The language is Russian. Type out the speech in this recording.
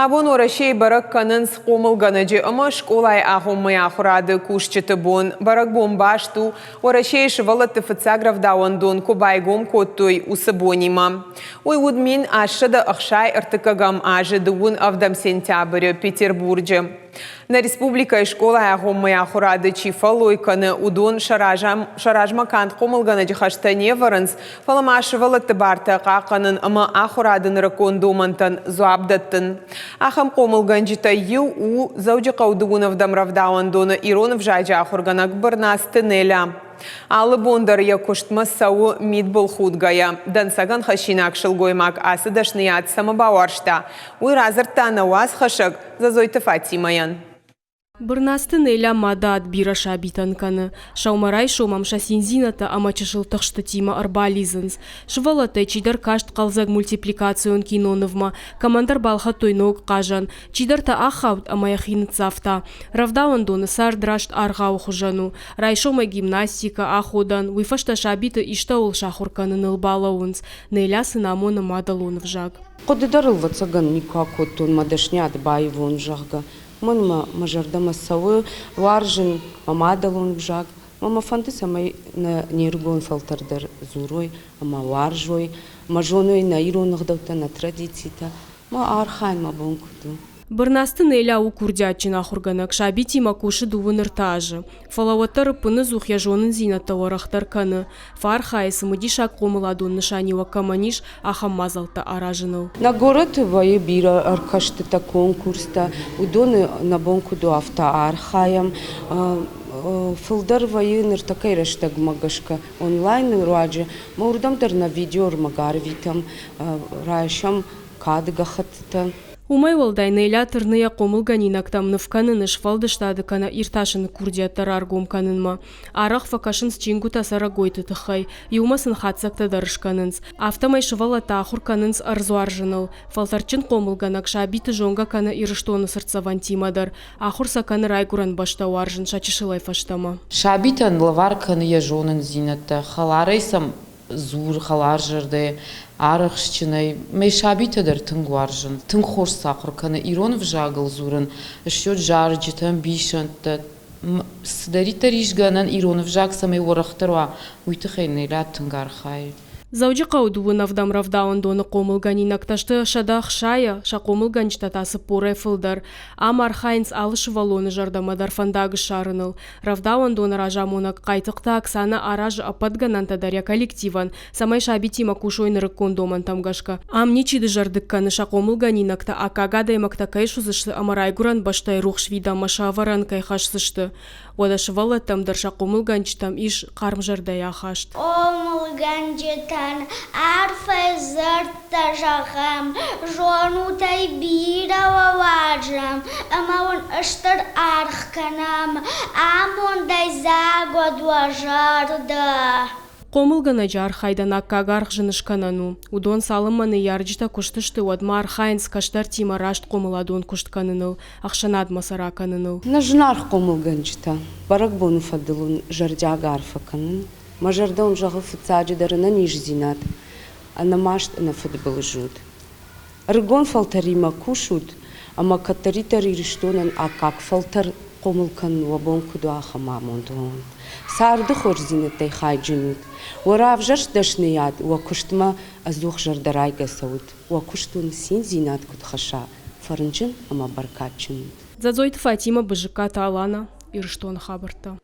Абон орашей барак канын сқомыл ганаджи ымыш колай ахоммай ахурады кушчыты бон. Барак бомбашту орашей шывалаты фыцаграв дауандон кубайгом коттуй усыбонима. Ой удмин ашыда ахшай артыкагам ажы дуун авдам сентябрь Петербурге. На республика школа ахоммай ахурады чифалой каны удон шаражма кант қомыл ганаджи хаштане варанс фаламашывалаты барта қақанын ама ахурадын ракон домантан зуабдаттын. Ахам қомыл ганджита ю у зауджи қаудугунов дамравдауан доны иронов жайджа ахурганак барнасты неля. Алы бондар я куштма сау мидбол худгая. Дансаган хашинак шылгоймак асыдашният самобауаршта. Уй разырта науаз хашак зазойты Фатимаян. Бырнасты неля мада отбира шабитанканы. Шаумарай шомам шасинзината амачышыл тахшты тима арбализанс. Швалата чидар кашт қалзаг мультипликацион киноновма. Командар балха тойног кажан. Чидарта ахаут амаяхин цафта. Равдауан доны сардрашт аргау хужану. Райшома гимнастика аходан. Уйфашта шабита иштаул шахурканы нылбалаунс. Неля сынамона мадалон вжаг. Кодыдарыл вацаган никакот тон мадашнят байвон жага. Мама мажардама савы варжин мамадалон вжаг. Мама фантыса май на нергон фалтардар зурой, ама варжой, мажоной на иронагдаута на традицита. Ма архайн ма бонкуту. Бырнасты неля у курдячин ахурганак шабити макуши дувыныртажы. Фалаваттары пыны зухяжонын зината орахтарканы. Фархайсы мыдиша комыладун нышанива каманиш ахаммазалта аражыныл. На город вае бира аркаштыта конкурста, удоны на бонкуду авто архаям. Филдар вае ныртакай раштаг магашка онлайн руаджи. Маурдамдар на видео магарвитам, райшам кадгахатта. Умай валдай неля тырная қомыл ганинактам нывканын швалдыштады кана ирташын курдияттар аргом канынма. Арақ факашын счингу тасара гойты тыхай. Юмасын хатсакта дарышканынс. Автомай швала тахур канынс арзуаржыныл. Фалтарчын қомыл ганак шабиты жонга кана ирыштоны сырцаван тимадар. Ахур саканы райгуран башта уаржын шачышылай фаштама. Шабитан лавар каны яжонын зинатта. Халарайсам зур халаржырды. Арахшчиной мей шабитадар тынгуаржын. Тынгхор сахар каны ирон вжагыл зурын. Шьот жарджитан бишанта. Сдарита ришганан ирон вжаг самай орахтарва. Уйтыхай неля тынгархай. Зауджи қаудуын авдам равдауан доны қомыл ганинакташты шадах шая шақомыл ганчтатасы порай фылдар. Ам архайнс алыш валоны жардамадар фандагы шарыныл. Равдауан доны ражамонак қайтықта Оксана аражы ападганантадаря коллективан. Самай шабити макушойны рыккон доман тамгашка. Ам ничиды жардыкканы шақомыл ганинакта акагадай мактакай шузышты амарайгуран баштай рухшвида машаваран кайхашсышты. Одаш валаттамдар шақомыл ганчтам иш қармжардай ахашт. Арфезерта жахам, жону тай бира ваджам, амаон аштар архканам, амон дай загодва жарда. Қомыл ганаджа архайдан аккагарх жынышканану. Удон салымманы ярджита куштышты одма архайнс каштар тима рашт қомыладон куштканыныл. Ахшанад масара каныныл. Нажнарх қомыл ганчта. Барак бону фадылун жардяга арфаканын. Мажардаун жағы фыцаджидарына ниш зинат, а на машт на футбол жут. Рыгон фалтарима кушут, ама катаритари риштонан, а как фалтар қомылкан вабон куду ахамамондун. Сарды хор зинатай хайджинут. Уаравжаш дашният, уакуштма аздух жардарайга саут. Уакуштун син зинат куд хаша. Фарнджин ама баркатчинут. Задзойт Фатима быжыка талана, ирштон хабарта.